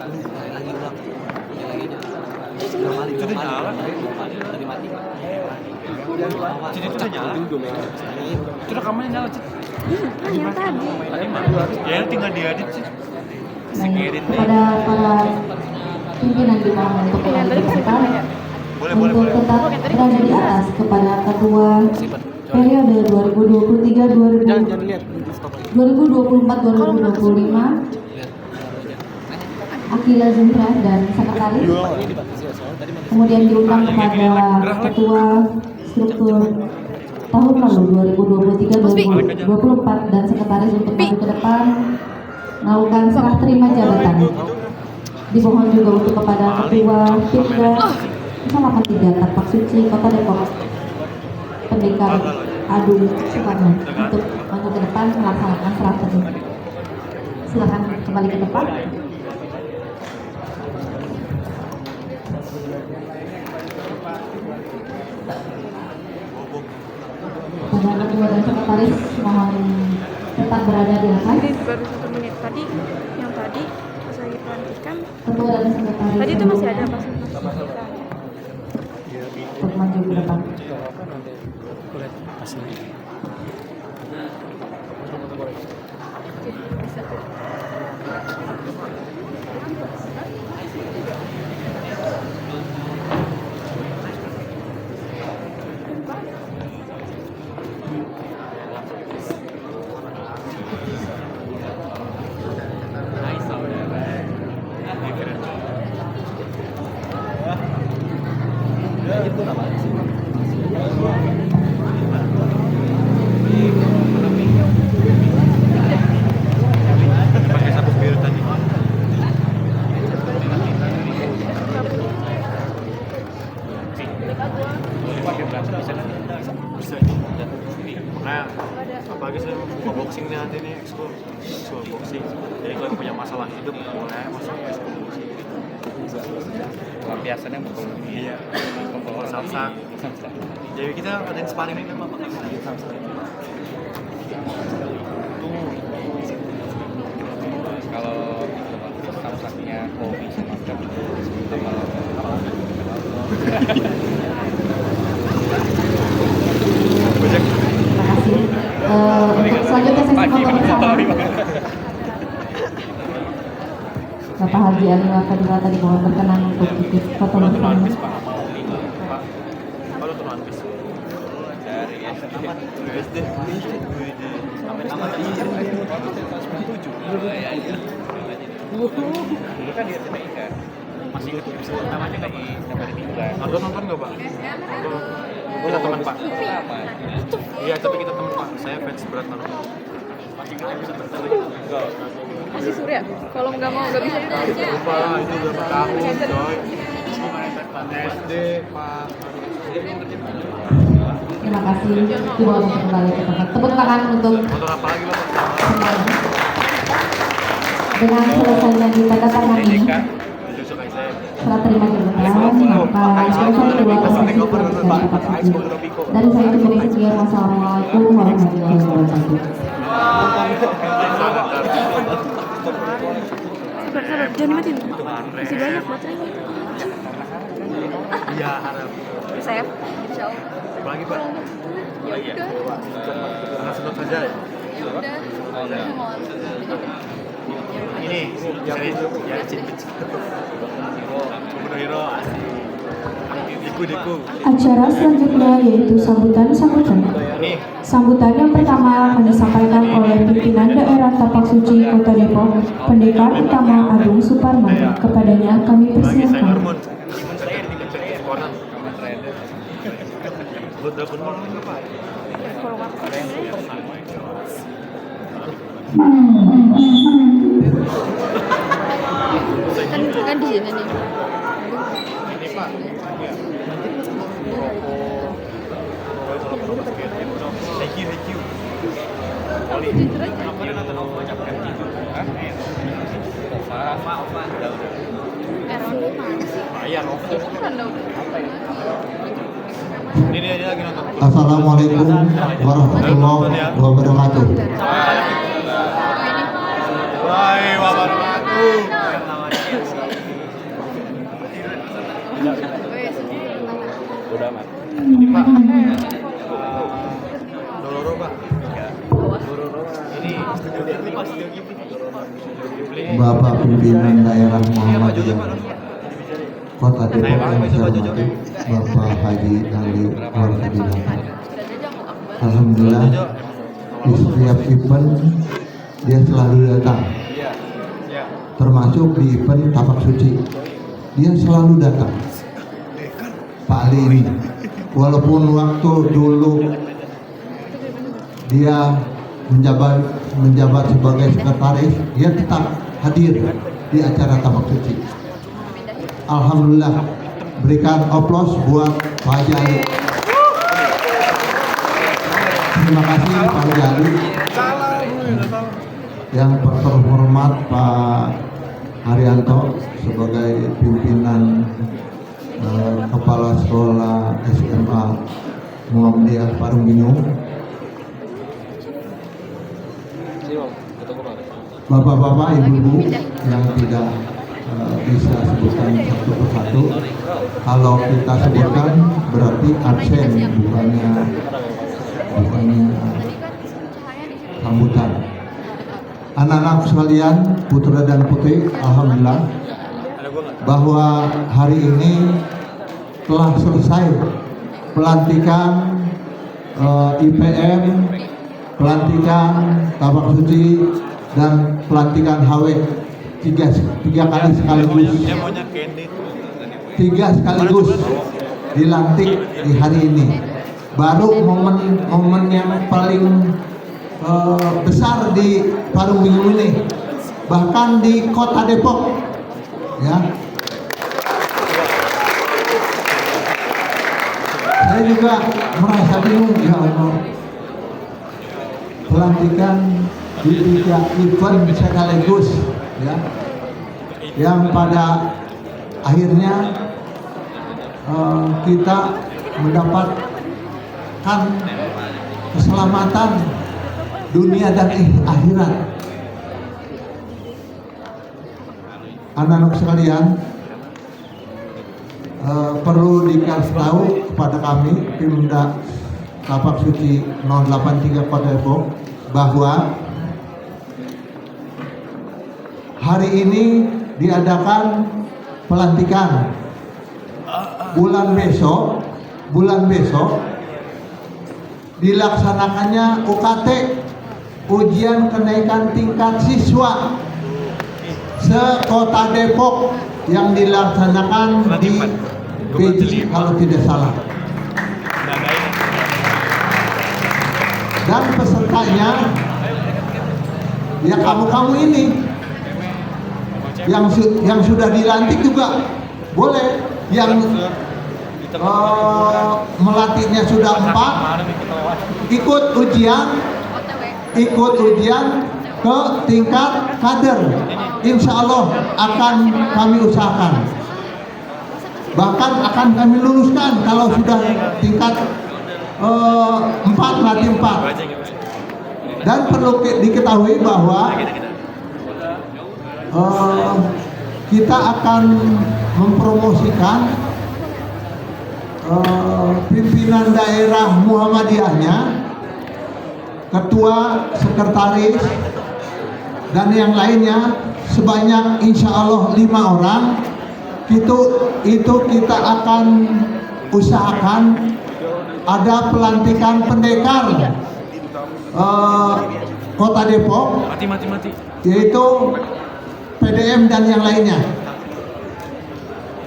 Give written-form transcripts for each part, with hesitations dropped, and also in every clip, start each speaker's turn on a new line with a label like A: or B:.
A: Lagi ulang. Lagi aja.
B: Itu udah nyala.
A: Tadi mati.
B: Jadi itu udah nyala. Itu rekamannya nyala, Cid.
C: Yang tadi.
B: Ya tinggal diedit, Cid.
D: Kepada para pimpinan di bawah untuk menentukan untuk tetap berada di atas kepada ketua periode 2024-2025 Akila Zumra dan sekretaris, kemudian diundang kepada ketua struktur tahun lalu 2023-2024 dan sekretaris untuk maju ke depan melakukan serah terima jabatan. Dimohon juga untuk kepada ketua Pimda 03 Tapak Suci Kota Depok Pendekar Agung Suparno untuk maju ke depan melaksanakan serah terima. Silakan kembali ke depan. Pada ketua dan sekretaris mohon tetap berada di atas.
C: Ini baru 1 menit tadi. Yang tadi pas lagi pelantikan.
D: Ketua dan sekretaris.
C: Tadi itu masih ada pas
D: untuk maju ke depan.
B: Pakai sabuk biru tadi. Pakai berapa bisa kan? Bisa. Nah, apalagi saya buka boxing nih nanti nih, ekskul boxing. Jadi kalau punya masalah hidup boleh masuk ekskul boxing.
A: Biasanya mukul.
B: Iya. Mukul samsak. Jadi kita adain sparring nih Pak.
A: Kalau samsaknya kopi sama
D: Terima kasih. Untuk selanjutnya sesi foto bersama. Bapak Haji Ali Wakadila tadi mohon berkenan untuk ikut foto bersama.
B: Kalau tuh habis.
A: dari
B: SD. Sampai tamat.
A: Dulu kan di RCTI kan masih ikut episode namanya lagi sampai di minggu kan.
B: Nonton nggak Pak? Kita teman Pak. Iya tapi kita teman Pak. Saya fans berat Naruto. Masih ikut episode berkali.
C: masih Surya. Kalau nggak mau nggak bisa.
B: Lupa itu udah bertahun coy. SD Pak.
D: Terima kasih. Dibawa untuk kembali ke tempat. Tepuk tangan untuk
B: Nonton apa lagi Pak?
D: semuanya. Dengan selesainya ditandatangani
B: Jujutsu Kaisen.
D: serah terima jabatan, maka selesai kedua sesi dan dapat suci. Dari saya cukup sekian. Wassalamualaikum warahmatullahi wabarakatuh.
C: Sabar, jangan dimatiin. Masih banyak baterainya.
B: Iya harap.
C: Saya, insya Allah.
B: Apa lagi Pak?
C: Ya udah.
B: Karena sedot saja.
C: Ya udah.
B: Ini seri ya Cinpit. Hero asli. Diku.
D: Acara selanjutnya yaitu sambutan-sambutan.
B: Nih.
D: Sambutan yang pertama akan disampaikan oleh pimpinan daerah Tapak Suci Kota Depok, Pendekar Utama Agung Suparno. Kepadanya kami
B: Bagi saya
D: persilakan.
B: hormon. Imun saya di Kenceng Konan. Buat dapur hormon apa?
C: Kalau waktu kan di sini nih.
B: Ini Pak. Thank you. Oli. Apa dia nonton Ova banyak kan? Hah? Ova. Udah.
C: Ronda mana sih?
B: Bayar Ova.
C: Ronda udah.
B: Ini dia lagi nonton.
E: Assalamualaikum warahmatullahi wabarakatuh.
B: Waalaikumsalam. Wabarakatuh.
E: Bapak Pimpinan Daerah Muhammadiyah Kota Depok yang saya hormati, Bapak Haji Ali Warkadinata. Alhamdulillah di setiap event dia selalu datang, termasuk di event tapak suci dia selalu datang. Pak Ali ini walaupun waktu dulu dia menjabat sebagai sekretaris, dia tetap hadir di acara tapak suci. Alhamdulillah, berikan aplaus buat Pak Haji Ali. Terima kasih Pak Haji Ali. Yang terhormat Pak Haryanto sebagai pimpinan Kepala Sekolah SMA Muhammadiyah Parung Bingung. Bapak-bapak, ibu-ibu yang tidak bisa sebutkan satu persatu, kalau kita sebutkan berarti absen, bukannya sambutan. Anak-anak sekalian, putra dan putri, alhamdulillah bahwa hari ini telah selesai pelantikan IPM, pelantikan tapak suci, dan pelantikan HW tiga kali sekaligus. Tiga sekaligus dilantik di hari ini. Baru momen yang paling besar di Parung Bingung ini, bahkan di Kota Depok, ya. Saya juga merasa bingung, ya Allah, pelantikan di 3 event sekaligus, ya, yang pada akhirnya kita mendapatkan keselamatan dunia dan akhirat. Anak-anak sekalian, perlu dikasih tahu kepada kami Pimda Tapak Suci 083 Kota Depok bahwa hari ini diadakan pelantikan. Bulan besok dilaksanakannya UKT, ujian kenaikan tingkat siswa se-Kota Depok, yang dilaksanakan di PJ kalau tidak salah. Dan pesertanya ya kamu ini yang sudah dilantik juga boleh, yang melatihnya sudah 4 ikut ujian ke tingkat kader. Insya Allah akan kami usahakan, bahkan akan kami luluskan kalau sudah tingkat 4 nanti 4. Dan perlu diketahui bahwa kita akan mempromosikan pimpinan daerah Muhammadiyahnya, ketua, sekretaris, dan yang lainnya sebanyak insya Allah 5 orang. Itu kita akan usahakan ada pelantikan pendekar Kota Depok, yaitu PDM dan yang lainnya.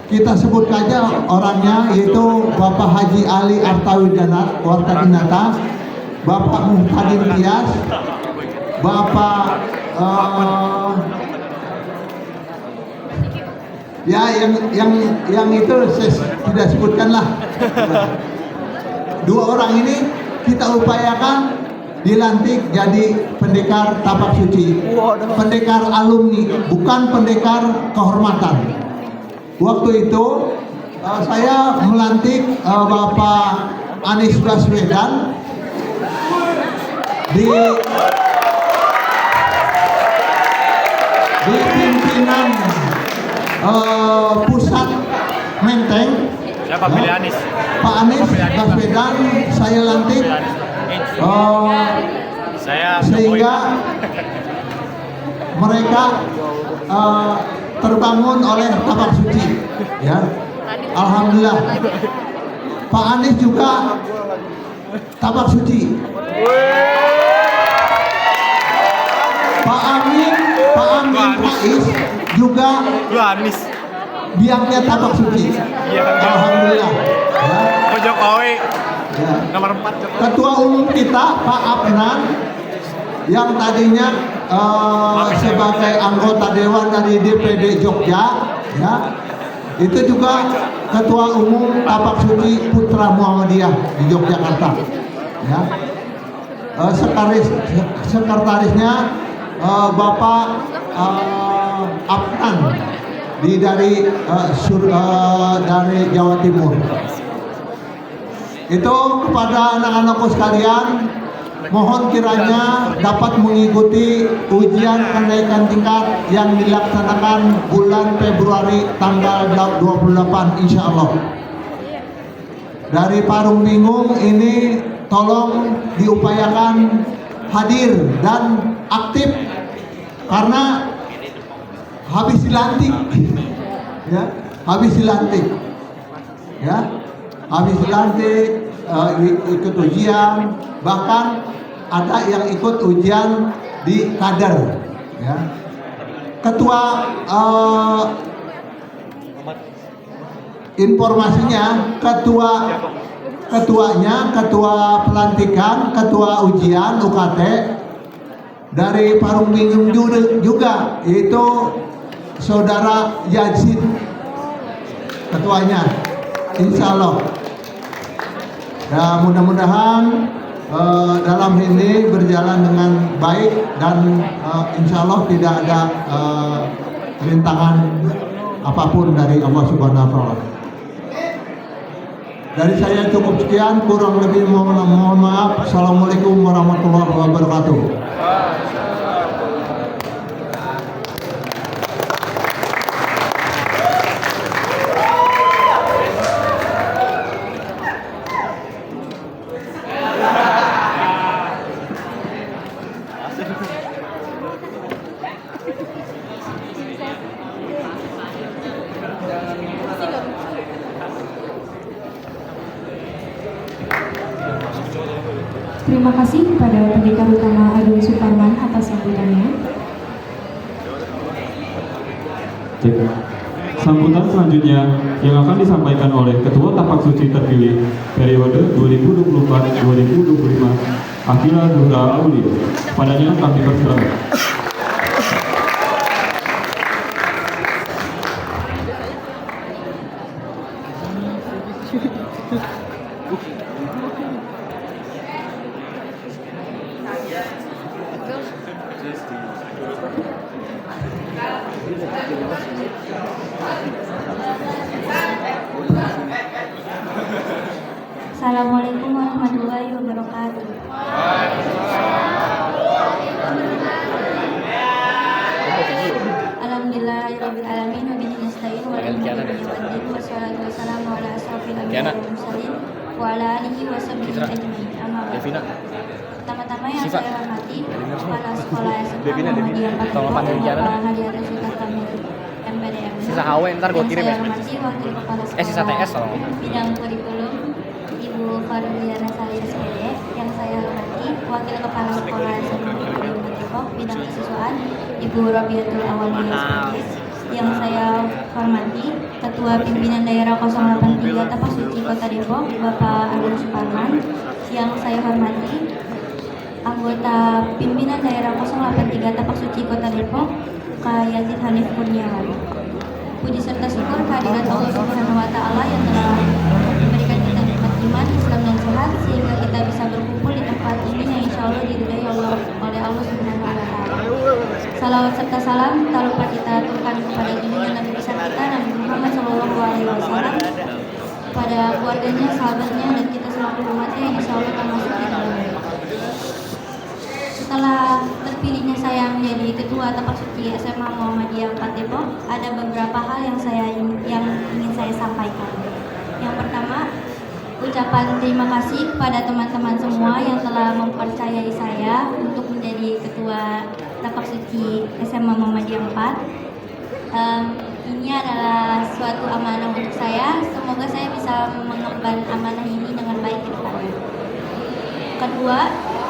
E: Kita sebut saja orangnya, yaitu Bapak Haji Ali Warkadinata, Bapak Muhtadin Tias, Bapak ya yang itu saya tidak sebutkan lah. 2 orang ini kita upayakan dilantik jadi pendekar tapak suci, pendekar alumni, bukan pendekar kehormatan. Waktu itu saya melantik Bapak Anies Baswedan di pimpinan pusat Menteng.
B: Siapa pilih Anies?
E: Pak Anies Baswedan saya lantik,
B: saya
E: sehingga mereka terbangun oleh tapak suci. Ya, alhamdulillah. Pak Anies juga tapak suci. Pak Amin Rais juga
B: Anies.
E: biangnya tapak suci. Alhamdulillah. Ya.
B: Pak Jokowi.
E: Ya.
B: Nomor 4 Jokowi.
E: Ketua umum kita Pak Afnan yang tadinya sebagai anggota dewan dari DPD Jogja, ya, itu juga ketua umum tapak suci Putra Muhammadiyah di Yogyakarta. Ya. Sekretarisnya Bapak Afnan dari Jawa Timur. Itu kepada anak-anakku sekalian, mohon kiranya dapat mengikuti ujian kenaikan tingkat yang dilaksanakan bulan Februari tanggal 28 insya Allah. Dari Parung Bingung ini tolong diupayakan hadir dan aktif karena habis dilantik. Ya, habis dilantik. Ya, habis dilantik, ikut ujian, bahkan ada yang ikut ujian di kader. Ya. Ketua informasinya, ketuanya, ketua pelantikan, ketua ujian UKT dari Parung Bingung juga, itu Saudara Yazid ketuanya, insya Allah. Ya, mudah-mudahan dalam ini berjalan dengan baik dan insya Allah tidak ada rintangan apapun dari Allah Subhanahu wa Ta'ala. Dari saya cukup sekian, kurang lebih mohon maaf. Assalamualaikum warahmatullahi wabarakatuh.
F: Terima kasih kepada Pendekar Utama Agung Suparman atas sambutannya.
G: Sambutan selanjutnya yang akan disampaikan oleh Ketua Tapak Suci terpilih periode 2024-2025 Akila Zuhra Aulia. Padanya kami persilakan.
F: Assalamualaikum warahmatullahi wabarakatuh. Alhamdulillahirabbil alamin wa bihi nasta'in wa ala alihi wassalatu wassalamu ala asrofil anbiya'i wal mursalin wa ala alihi wa sahbihi ajmain. Amma ba'du. Pertama-tama yang saya hormati Kepala Sekolah SMA Muhammadiyah 4 Bapak Hadiah Sultan Kamil MPDM.
A: Sisa HW ntar gue kirim ya.
F: Saya hormati Wakil Kepala Sekolah
A: Sisa TS tolong.
F: Bidang Kurikulum Ibu Farliana Salia SPD. Yang saya hormati Wakil Kepala Sekolah SMA Muhammadiyah Depok Bidang Kesiswaan Ibu Rabiatul Awaliyah SPD. Yang saya hormati Ketua Pimpinan Daerah 083 Tapak Suci Kota Depok Bapak Agung Suparman. Yang saya hormati Anggota Pimpinan Daerah 083 Tapak Suci Kota Depok Kak Yazid Hanif Kurniawan. Puji serta syukur kehadirat Allah Subhanahu wa Ta'ala yang telah memberikan kita nikmat iman, Islam dan sehat sehingga kita bisa berkumpul di tempat ini yang insya Allah diridai oleh Allah Subhanahu wa Ta'ala. Salawat serta salam tak lupa kita aturkan kepada junjungan Nabi besar kita Nabi Muhammad SAW, pada keluarganya, sahabatnya dan kita seluruh umatnya yang insya Allah termasuk di dalamnya. Setelah terpilihnya saya menjadi Ketua Tapak Suci SMA Muhammadiyah 4 Depok, ada beberapa hal yang ingin saya sampaikan. Yang pertama, ucapan terima kasih kepada teman-teman semua yang telah mempercayai saya untuk menjadi ketua Tapak Suci SMA Muhammadiyah 4. Ini adalah suatu amanah untuk saya. Semoga saya bisa mengemban amanah ini dengan baik ke depannya. Kedua,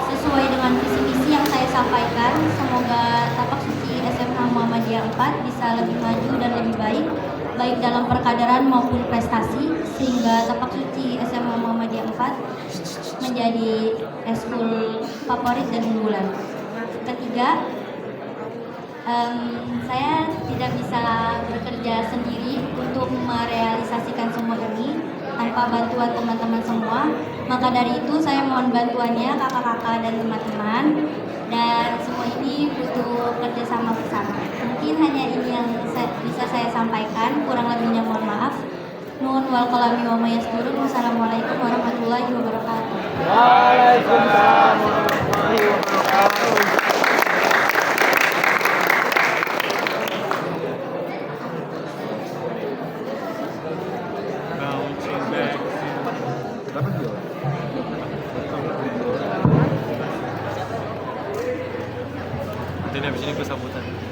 F: sesuai dengan visi misi yang saya sampaikan, semoga Tapak Suci SMA Muhammadiyah 4 bisa lebih maju dan lebih baik dalam perkaderan maupun prestasi, sehingga Tapak Suci SMA Muhammadiyah 4 menjadi eskul favorit dan unggulan. Ketiga, saya tidak bisa bekerja sendiri untuk merealisasikan semua ini tanpa bantuan teman-teman semua. Maka dari itu saya mohon bantuannya kakak-kakak dan teman-teman, dan semua ini butuh kerjasama bersama. Mungkin hanya ini yang bisa saya sampaikan, kurang lebihnya mohon maaf. Nuhun wal qalami wa mayasturun. Wassalamualaikum warahmatullahi wabarakatuh.
B: Waalaikumsalam warahmatullahi wabarakatuh.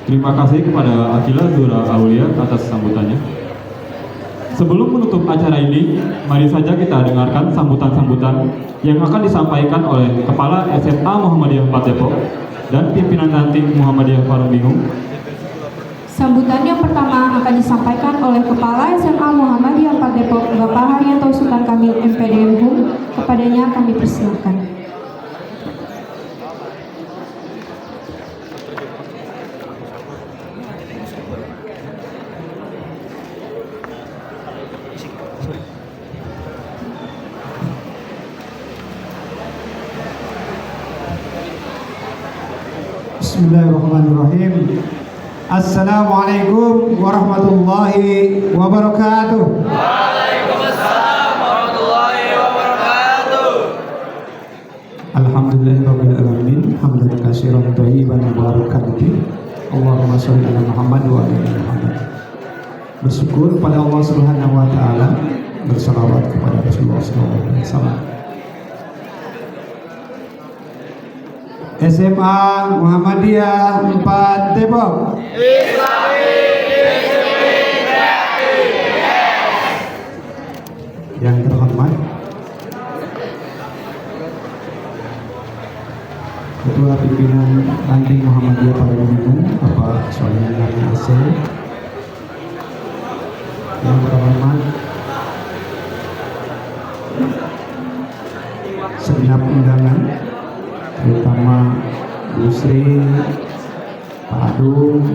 G: Terima kasih kepada Akila Zura Aulia atas sambutannya. Sebelum menutup acara ini, mari saja kita dengarkan sambutan-sambutan yang akan disampaikan oleh Kepala SMA Muhammadiyah 4 Depok dan pimpinan ranting Muhammadiyah Parung Bingung.
C: Sambutan yang pertama akan disampaikan oleh Kepala SMA Muhammadiyah 4 Depok, Bapak Haryanto Sultan Kamil MPDM HUM. Kepadanya kami persilakan.
H: Bismillahirrahmanirrahim. Assalamualaikum warahmatullahi wabarakatuh.
I: Waalaikumsalam warahmatullahi wabarakatuh.
H: Alhamdulillahirabbil alamin, hamdan katsiran thayyiban mubarakan fihi. Allahumma shalli ala Muhammad wa ala ali Muhammad. Bersyukur pada Allah Subhanahu wa taala, bersalawat kepada Rasulullah sallallahu alaihi wasallam. SMA Muhammadiyah 4 Depok. Yang terhormat Ketua Pimpinan Ranting Muhammadiyah Parung Bingung, Bapak Soalnya AC. Yang terhormat segenap undangan, terutama Bu Sri, Pak Adung,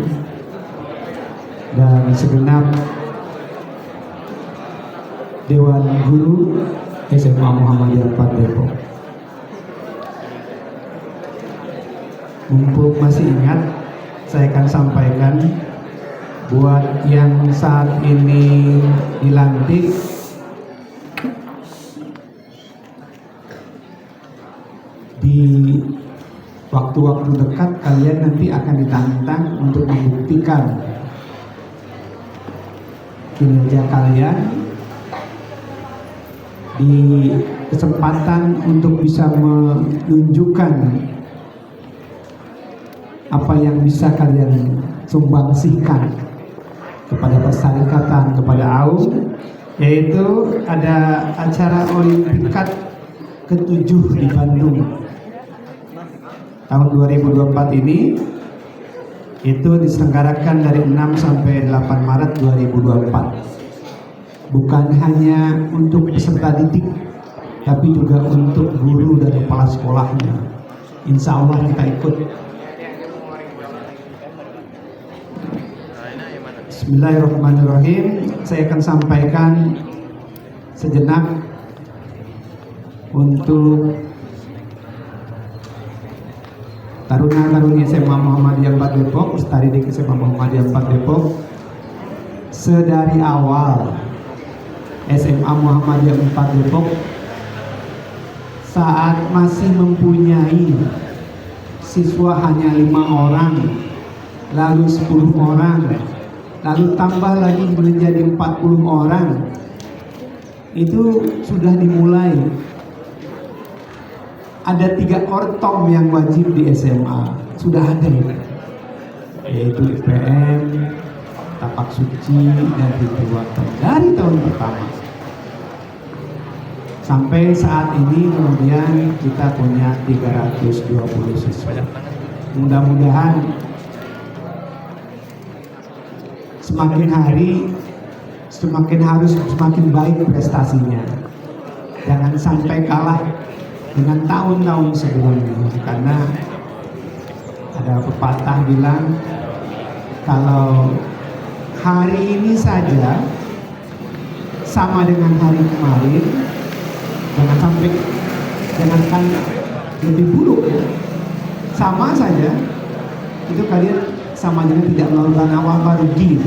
H: dan segenap Dewan Guru SMA Muhammadiyah 4 Depok. Mumpung masih ingat, saya akan sampaikan buat yang saat ini dilantik, di waktu-waktu dekat kalian nanti akan ditantang untuk membuktikan kinerja kalian, di kesempatan untuk bisa menunjukkan apa yang bisa kalian sumbangsihkan kepada persyarikatan, kepada AUM, yaitu ada acara Olimpikat ke-7 di Bandung tahun 2024 ini. Itu diselenggarakan dari 6 sampai 8 Maret 2024. Bukan hanya untuk peserta didik, tapi juga untuk guru dan kepala sekolahnya. Insya Allah kita ikut. Bismillahirrahmanirrahim. Saya akan sampaikan sejenak untuk taruna-taruni SMA Muhammadiyah 4 Depok, Ustadi di SMA Muhammadiyah 4 Depok. Sedari awal SMA Muhammadiyah 4 Depok saat masih mempunyai siswa hanya 5 orang, lalu 10 orang, lalu tambah lagi menjadi 40 orang. itu sudah dimulai. Ada 3 ortom yang wajib di SMA, sudah ada, yaitu IPM, tapak suci, dan Fitruwatan dari tahun pertama. Sampai saat ini kemudian kita punya 320 siswa. Mudah-mudahan semakin hari semakin baik prestasinya. Jangan sampai kalah dengan tahun-tahun sebelumnya, karena ada pepatah bilang kalau hari ini saja sama dengan hari kemarin, jangankan lebih buruk ya, sama saja itu kalian sama dengan tidak melakukan apa-apa, rugi.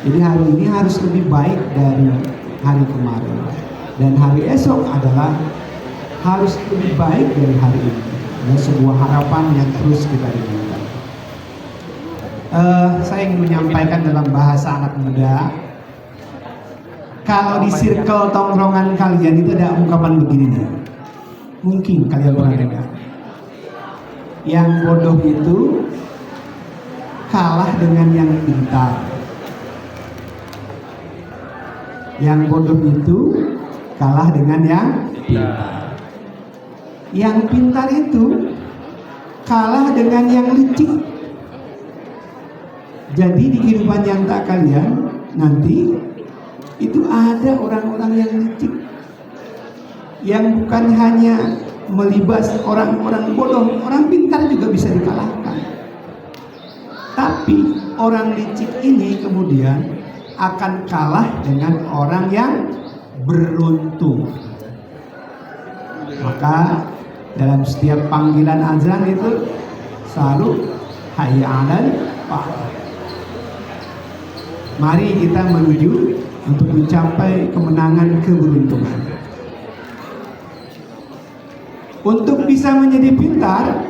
H: Jadi hari ini harus lebih baik dari hari kemarin, dan hari esok adalah harus lebih baik dari hari ini. Dan sebuah harapan yang terus kita inginkan. Saya ingin menyampaikan dalam bahasa anak muda. Kalau di circle tongkrongan kalian itu ada ungkapan begini nih. Mungkin kalian pernah dengar. Yang bodoh itu kalah dengan yang pintar. Yang bodoh itu kalah dengan yang pintar. Yang pintar itu kalah dengan yang licik. Jadi di kehidupan nyata kalian nanti itu ada orang-orang yang licik, yang bukan hanya melibas orang-orang bodoh, orang pintar juga bisa dikalahkan. Tapi orang licik ini kemudian akan kalah dengan orang yang beruntung. Maka dalam setiap panggilan azan itu selalu hayya 'alal falah. Mari kita menuju untuk mencapai kemenangan keberuntungan. Untuk bisa menjadi pintar,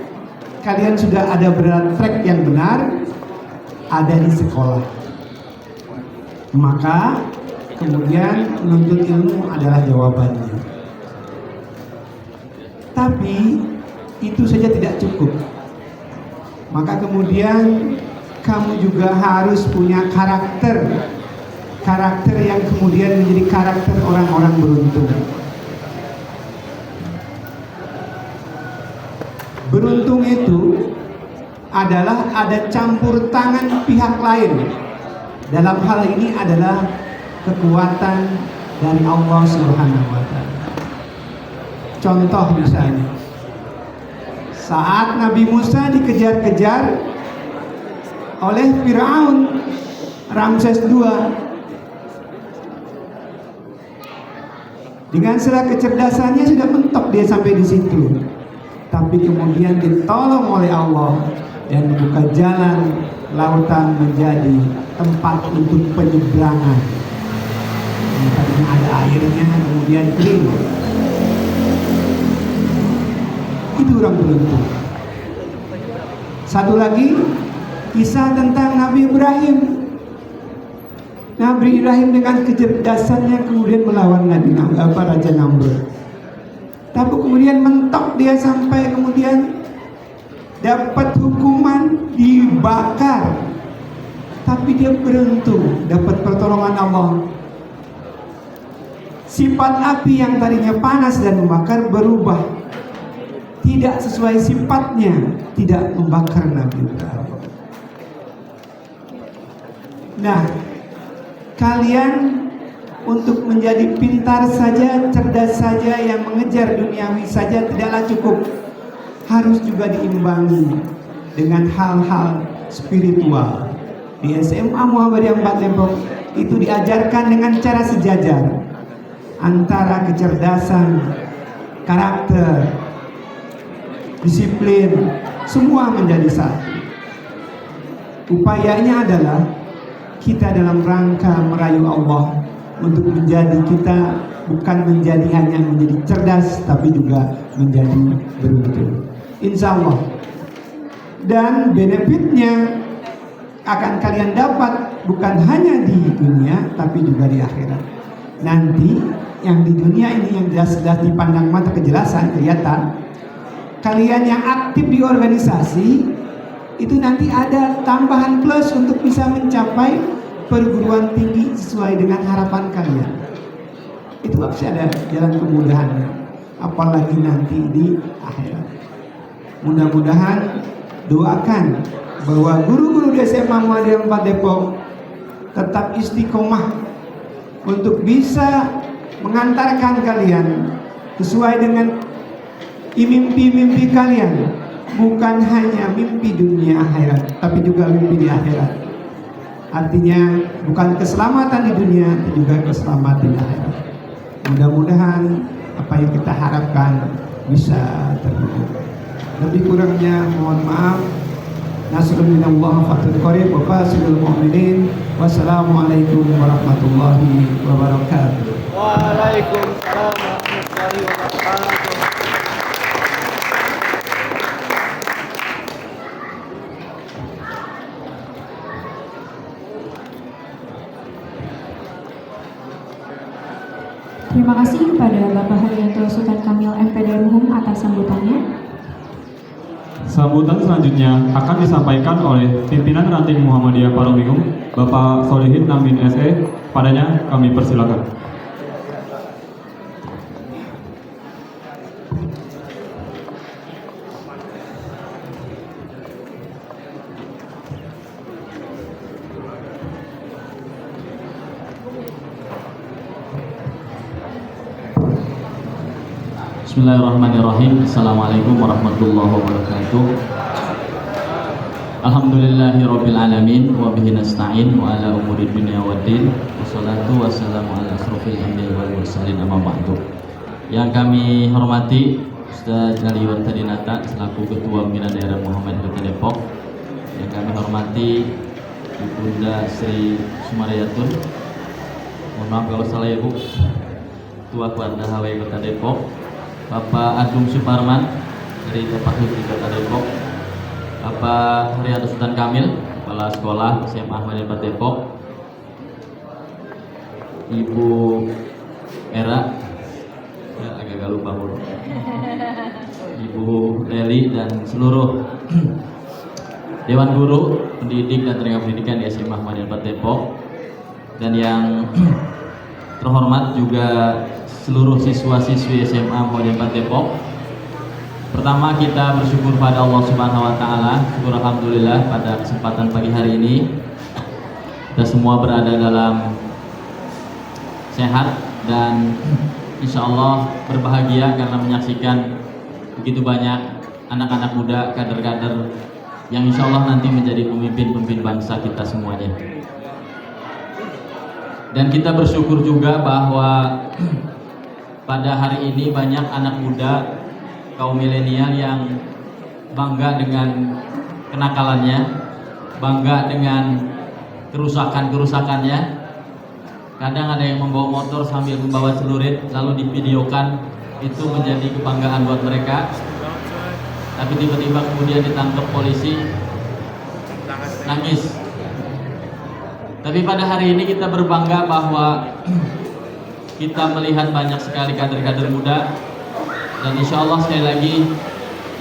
H: kalian sudah ada berada track yang benar, ada di sekolah. Maka kemudian menuntut ilmu adalah jawabannya. Tapi itu saja tidak cukup. Maka kemudian kamu juga harus punya karakter yang kemudian menjadi karakter orang-orang beruntung. Beruntung itu adalah ada campur tangan pihak lain. Dalam hal ini adalah kekuatan dari Allah Subhanahu wa Ta'ala. Contoh misalnya, saat Nabi Musa dikejar-kejar oleh Firaun Ramses II, dengan segala kecerdasannya sudah mentok dia sampai di situ, tapi kemudian ditolong oleh Allah dan membuka jalan lautan menjadi tempat untuk penyeberangan. Yang tadinya ada airnya kemudian kering. Itu orang beruntung. Satu lagi kisah tentang Nabi Ibrahim. Nabi Ibrahim dengan kecerdasannya kemudian melawan Raja Namrud. Tapi kemudian mentok dia sampai kemudian dapat hukuman dibakar. Tapi dia beruntung dapat pertolongan Allah. Sifat api yang tadinya panas dan membakar berubah, tidak sesuai sifatnya, tidak membakar Nabi Ibrahim. Nah, kalian untuk menjadi pintar saja, cerdas saja, yang mengejar duniawi saja tidaklah cukup. Harus juga diimbangi dengan hal-hal spiritual. Di SMA Muhammadiyah 4 Depok itu diajarkan dengan cara sejajar antara kecerdasan, karakter, disiplin, semua menjadi satu. Upayanya adalah kita dalam rangka merayu Allah untuk menjadi kita bukan menjadi hanya menjadi cerdas, tapi juga menjadi beruntung. Insya Allah. Dan benefitnya akan kalian dapat bukan hanya di dunia, tapi juga di akhirat. nanti yang di dunia ini yang jelas-jelas dipandang mata kejelasan kelihatan, kalian yang aktif di organisasi itu nanti ada tambahan plus untuk bisa mencapai perguruan tinggi sesuai dengan harapan kalian. Itu pasti ada jalan kemudahannya, apalagi nanti di akhirat. Mudah-mudahan doakan bahwa guru-guru di SMA Muhammadiyah 4 Depok tetap istiqomah untuk bisa mengantarkan kalian sesuai dengan mimpi-mimpi kalian, bukan hanya mimpi dunia akhirat, tapi juga mimpi di akhirat. Artinya bukan keselamatan di dunia, tapi juga keselamatan di akhirat. Mudah-mudahan apa yang kita harapkan bisa terwujud. Lebih kurangnya mohon maaf. Nasrun minallah fathul qarib wa fasilul mu'minin. Wassalamualaikum warahmatullahi wabarakatuh.
I: Waalaikumsalam warahmatullahi wabarakatuh.
C: Terima kasih kepada Bapak Haryanto Sultan Kamil MPDM HUM atas sambutannya.
G: Sambutan selanjutnya akan disampaikan oleh pimpinan ranting Muhammadiyah Parungbingung, Bapak Solihin Namin SE. Padanya kami persilakan.
J: Bismillahirrahmanirrahim. Assalamualaikum warahmatullahi wabarakatuh. Alhamdulillahirabbil alamin wa bihi nasta'in wa ala umuri dunya waddin. Wassalatu wassalamu ala asrofil anbiya'i wal mursalin, amma ba'du. Yang kami hormati Ustaz Ali Wartadinata selaku Ketua Pimpinan Daerah Muhammadiyah Kota Depok. Yang kami hormati Ibunda Sri Sumarayatun. Mohon maaf kalau salah ya Bu. Ketua Keluarga HW Kota Depok. Bapak Agung Suparman dari Tepatut di Kota Depok, Bapak Haryanto Sultan Kamil, Kepala Sekolah SMA Muhammadiyah 4 Depok, Ibu Era, ya, agak lupa dulu, Ibu Leli dan seluruh Dewan Guru, pendidik dan tenaga pendidikan di SMA Muhammadiyah 4 Depok, dan yang terhormat juga seluruh siswa-siswi SMA Muhammadiyah 4 Depok. Pertama, kita bersyukur pada Allah Subhanahu wa taala. Syukur alhamdulillah pada kesempatan pagi hari ini kita semua berada dalam sehat dan insya Allah berbahagia karena menyaksikan begitu banyak anak-anak muda, kader-kader yang insya Allah nanti menjadi pemimpin-pemimpin bangsa kita semuanya. Dan kita bersyukur juga bahwa pada hari ini banyak anak muda kaum milenial yang bangga dengan kenakalannya, bangga dengan kerusakan-kerusakannya. Kadang ada yang membawa motor sambil membawa celurit lalu divideokan, itu menjadi kebanggaan buat mereka. Tapi tiba-tiba kemudian ditangkap polisi, nangis. Tapi pada hari ini kita berbangga bahwa kita melihat banyak sekali kader-kader muda, dan insya Allah sekali lagi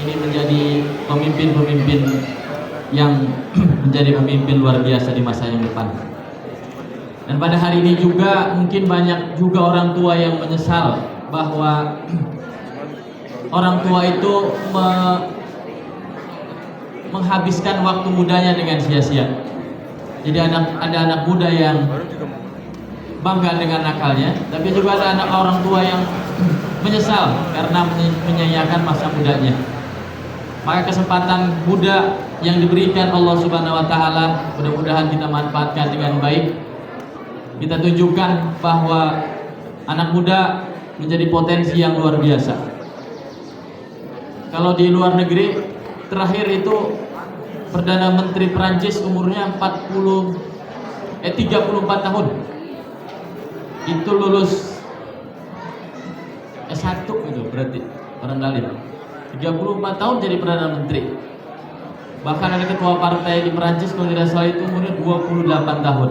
J: ini menjadi pemimpin-pemimpin yang menjadi pemimpin luar biasa di masa yang depan. Dan pada hari ini juga mungkin banyak juga orang tua yang menyesal bahwa orang tua itu menghabiskan waktu mudanya dengan sia-sia. Jadi ada anak muda yang bangga dengan nakalnya, tapi juga ada anak orang tua yang menyesal karena menyia-nyiakan masa mudanya. Maka kesempatan muda yang diberikan Allah Subhanahu wa taala mudah-mudahan kita manfaatkan dengan baik. Kita tunjukkan bahwa anak muda menjadi potensi yang luar biasa. Kalau di luar negeri terakhir itu Perdana Menteri Perancis umurnya 34 tahun. Itu lulus S1 itu berarti barangkali 34 tahun jadi Perdana Menteri. Bahkan ada ketua partai di Perancis kalau tidak salah itu umurnya 28 tahun.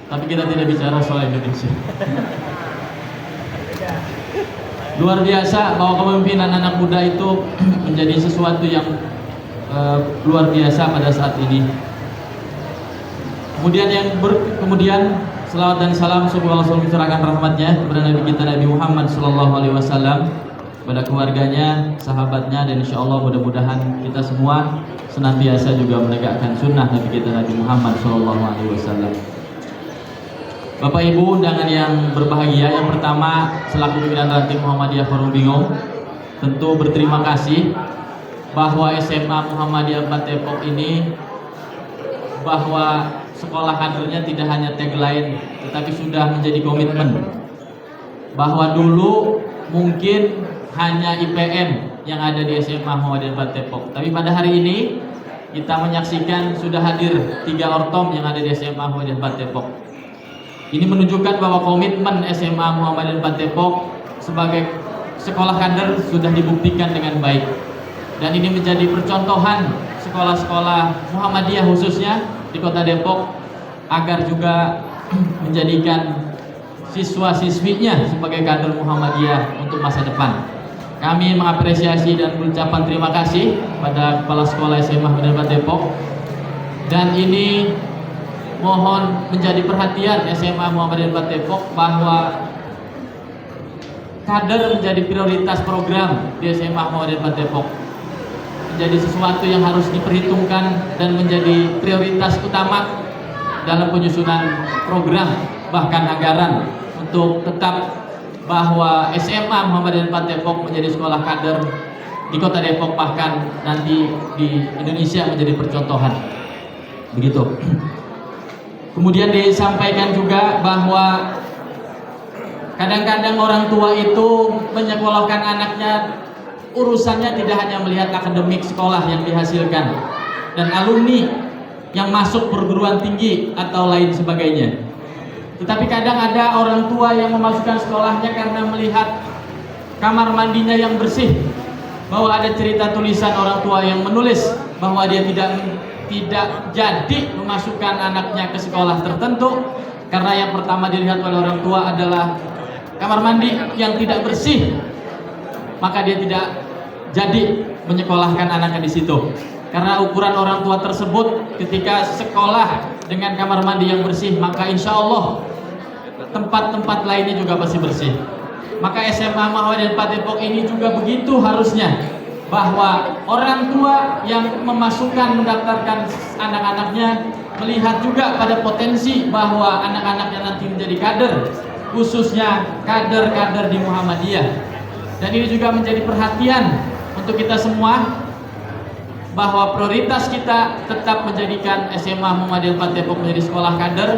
J: Tapi kita tidak bicara soal Indonesia. Luar biasa bahwa kepemimpinan anak muda itu menjadi sesuatu yang luar biasa pada saat ini. Kemudian selawat dan salam semoga Allah mencurahkan rahmatnya kepada Nabi kita Nabi Muhammad SAW, kepada keluarganya, sahabatnya, dan insya Allah mudah-mudahan kita semua senantiasa juga menegakkan sunnah Nabi kita Nabi Muhammad SAW. Bapak Ibu undangan yang berbahagia, yang pertama selaku pimpinan ranting Muhammadiyah Forum Bingung tentu berterima kasih bahwa SMA Muhammadiyah 4 Depok ini, bahwa sekolah kadernya tidak hanya tagline tetapi sudah menjadi komitmen. Bahwa dulu mungkin hanya IPM yang ada di SMA Muhammadiyah 4 Depok, tapi pada hari ini kita menyaksikan sudah hadir 3 ortom yang ada di SMA Muhammadiyah 4 Depok. Ini menunjukkan bahwa komitmen SMA Muhammadiyah 4 Depok sebagai sekolah kader sudah dibuktikan dengan baik. Dan ini menjadi percontohan sekolah-sekolah Muhammadiyah khususnya di Kota Depok agar juga menjadikan siswa-siswinya sebagai kader Muhammadiyah untuk masa depan. Kami mengapresiasi dan mengucapkan terima kasih pada Kepala Sekolah SMA Muhammadiyah 4 Depok. Dan ini mohon menjadi perhatian SMA Muhammadiyah 4 Depok bahwa kader menjadi prioritas program di SMA Muhammadiyah 4 Depok. Menjadi sesuatu yang harus diperhitungkan dan menjadi prioritas utama dalam penyusunan program bahkan anggaran untuk tetap bahwa SMA Muhammadiyah 4 Depok menjadi sekolah kader di Kota Depok, bahkan nanti di Indonesia menjadi percontohan. Begitu. Kemudian disampaikan juga bahwa kadang-kadang orang tua itu menyekolahkan anaknya, urusannya tidak hanya melihat akademik sekolah yang dihasilkan dan alumni yang masuk perguruan tinggi atau lain sebagainya. Tetapi kadang ada orang tua yang memasukkan sekolahnya karena melihat kamar mandinya yang bersih, bahwa ada cerita tulisan orang tua yang menulis bahwa dia tidak jadi memasukkan anaknya ke sekolah tertentu karena yang pertama dilihat oleh orang tua adalah kamar mandi yang tidak bersih, maka dia tidak jadi menyekolahkan anaknya di situ. Karena ukuran orang tua tersebut ketika sekolah dengan kamar mandi yang bersih, maka insya Allah tempat-tempat lainnya juga pasti bersih. Maka SMA Muhammadiyah 4 Depok ini juga begitu harusnya, bahwa orang tua yang memasukkan, mendaftarkan anak-anaknya melihat juga pada potensi bahwa anak-anaknya nanti menjadi kader, khususnya kader-kader di Muhammadiyah. Dan ini juga menjadi perhatian untuk kita semua, bahwa prioritas kita tetap menjadikan SMA Muhammadiyah 4 Depok menjadi sekolah kader,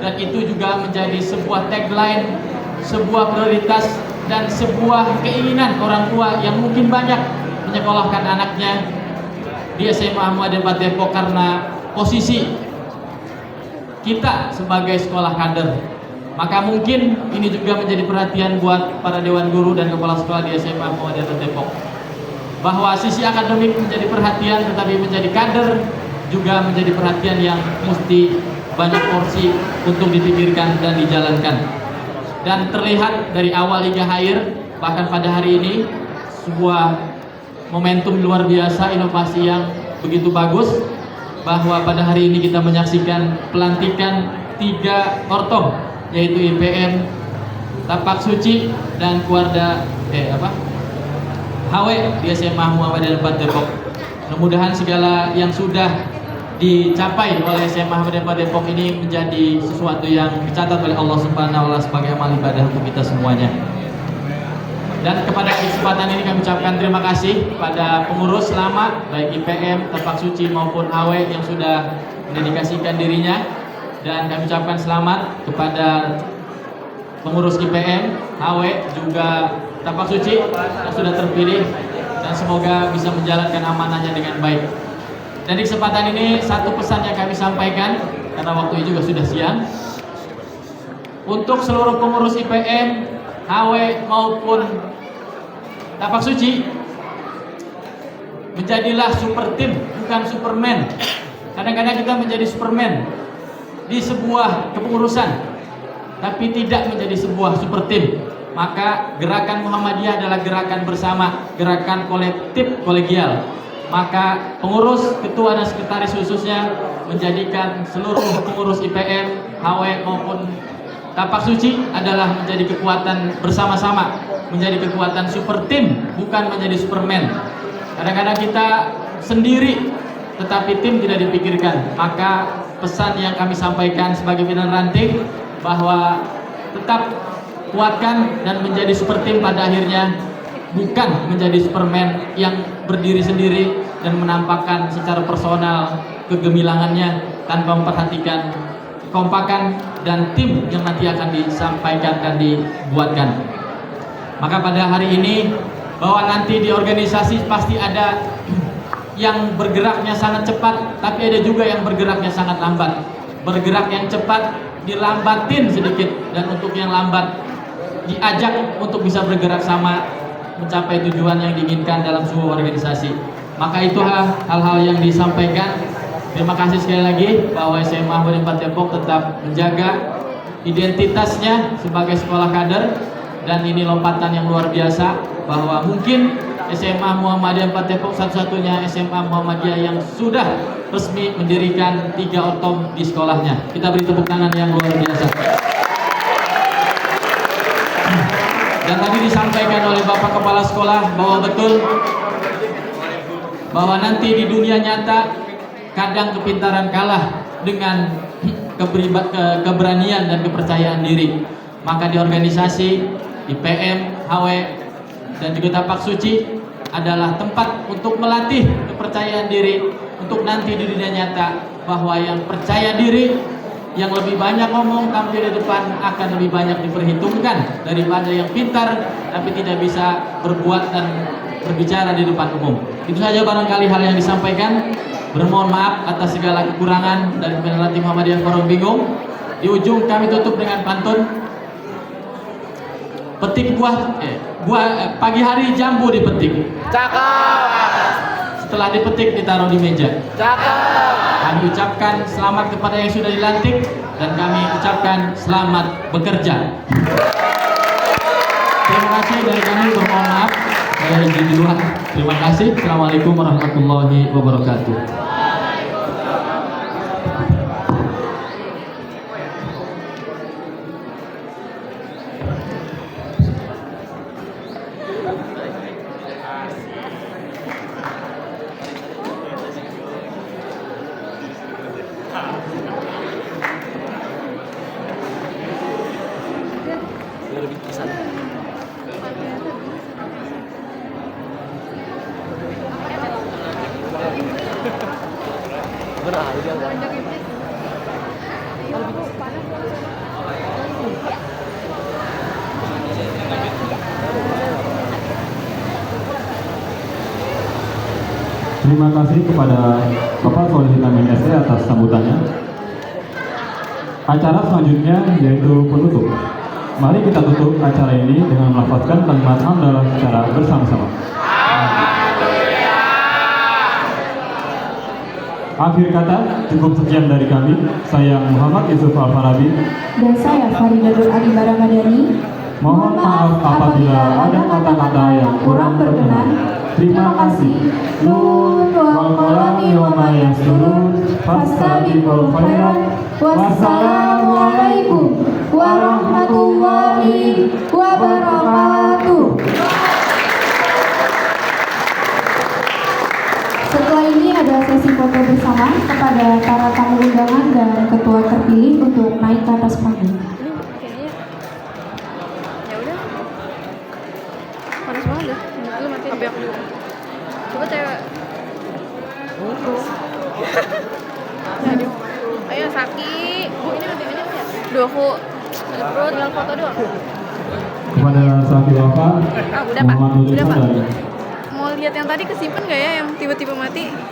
J: dan itu juga menjadi sebuah tagline, sebuah prioritas dan sebuah keinginan orang tua yang mungkin banyak menyekolahkan anaknya di SMA Muhammadiyah 4 Depok karena posisi kita sebagai sekolah kader. Maka mungkin ini juga menjadi perhatian buat para dewan guru dan kepala sekolah di SMA Muhammadiyah 4 Depok, bahwa sisi akademik menjadi perhatian, tetapi menjadi kader juga menjadi perhatian yang mesti banyak porsi untuk dipikirkan dan dijalankan. Dan terlihat dari awal hingga akhir, bahkan pada hari ini sebuah momentum luar biasa, inovasi yang begitu bagus, bahwa pada hari ini kita menyaksikan pelantikan 3 ortom, yaitu IPM, Tapak Suci, dan Keluarga HW di SMA Muhammadiyah 4 Depok. Mudah-mudahan segala yang sudah dicapai oleh SMA Muhammadiyah 4 Depok ini menjadi sesuatu yang dicatat oleh Allah Subhanahu wa Ta'ala sebagai amal ibadah untuk kita semuanya. Dan kepada kesempatan ini kami ucapkan terima kasih pada pengurus lama baik IPM, Tapak Suci maupun HW yang sudah mendedikasikan dirinya, dan kami ucapkan selamat kepada pengurus IPM, HW juga Tapak Suci yang sudah terpilih, dan semoga bisa menjalankan amanahnya dengan baik. Dan di kesempatan ini satu pesan yang kami sampaikan karena waktu juga sudah siang, untuk seluruh pengurus IPM, HW maupun Tapak Suci, menjadilah super tim, bukan superman. Kadang-kadang kita menjadi superman di sebuah kepengurusan, tapi tidak menjadi sebuah super tim. maka gerakan Muhammadiyah adalah gerakan bersama, gerakan kolektif kolegial. Maka pengurus, ketua dan sekretaris khususnya menjadikan seluruh pengurus IPM, HW maupun Tapak Suci adalah menjadi kekuatan bersama-sama, menjadi kekuatan super tim, bukan menjadi superman. Kadang-kadang kita sendiri tetapi tim tidak dipikirkan. Maka pesan yang kami sampaikan sebagai pimpinan ranting bahwa tetap kuatkan dan menjadi super tim pada akhirnya, bukan menjadi superman yang berdiri sendiri dan menampakkan secara personal kegemilangannya tanpa memperhatikan kekompakan dan tim yang nanti akan disampaikan dan dibuatkan. Maka pada hari ini, bahwa nanti di organisasi pasti ada yang bergeraknya sangat cepat, tapi ada juga yang bergeraknya sangat lambat. Bergerak yang cepat dilambatin sedikit, dan untuk yang lambat diajak untuk bisa bergerak sama mencapai tujuan yang diinginkan dalam sebuah organisasi. Maka itu hal-hal yang disampaikan. Terima kasih sekali lagi bahwa SMA Muhammadiyah 4 Depok tetap menjaga identitasnya sebagai sekolah kader, dan ini lompatan yang luar biasa bahwa mungkin SMA Muhammadiyah 4 Depok satu-satunya SMA Muhammadiyah yang sudah resmi mendirikan 3 ortom di sekolahnya. Kita beri tepuk tangan yang luar biasa. Dan tadi disampaikan oleh Bapak Kepala Sekolah bahwa betul bahwa nanti di dunia nyata kadang kepintaran kalah dengan keberanian dan kepercayaan diri. Maka di organisasi, di PM, HW, dan juga Tapak Suci adalah tempat untuk melatih kepercayaan diri, untuk nanti di dunia nyata bahwa yang percaya diri, yang lebih banyak ngomong tampil di depan akan lebih banyak diperhitungkan daripada yang pintar tapi tidak bisa berbuat dan berbicara di depan umum. Itu saja barangkali hal yang disampaikan. Bermohon maaf atas segala kekurangan dari pimpinan ranting Muhammadiyah Korong Bingung. Di ujung kami tutup dengan pantun. Petik buah pagi hari jambu dipetik.
I: Cakep.
J: Setelah dipetik ditaruh di meja.
I: Cakep.
J: Kami ucapkan selamat kepada yang sudah dilantik, dan kami ucapkan selamat bekerja. Terima kasih dari kami, bermohon maaf saya di luar. Terima kasih. Assalamualaikum warahmatullahi wabarakatuh.
G: Terima kasih kepada Bapak Solihin Amin SE atas sambutannya. Acara selanjutnya yaitu penutup. Mari kita tutup acara ini dengan melafazkan kalimat hamdalah secara bersama-sama. Akhir kata, cukup sekian dari kami. Saya Muhammad Yusuf Al-Farabi
C: Dan saya Farida Nur Ali Baramadani.
G: Mohon maaf apabila ada kata-kata yang kurang berkenan. Terima kasih. Nun wal qalami wa ma yasturun. Fastabiqul khairat. Wassalamualaikum warahmatullahi wabarakatuh.
C: Setelah ini ada sesi foto bersama kepada para tamu undangan dan ketua terpilih untuk naik ke atas panggung.
K: Ya udah. Panas banget dah. Lu mati. Tapi aku juga. Coba cewek. Ayo Saki. Bu ini lebih banyak ya? Duh aku. Bro tinggal foto doang.
G: Kepada Saki Bapak,
K: Udah Pak.
G: mohon
K: Udah Pak.
G: dari
K: Mau lihat yang tadi kesimpan nggak ya yang tiba-tiba mati?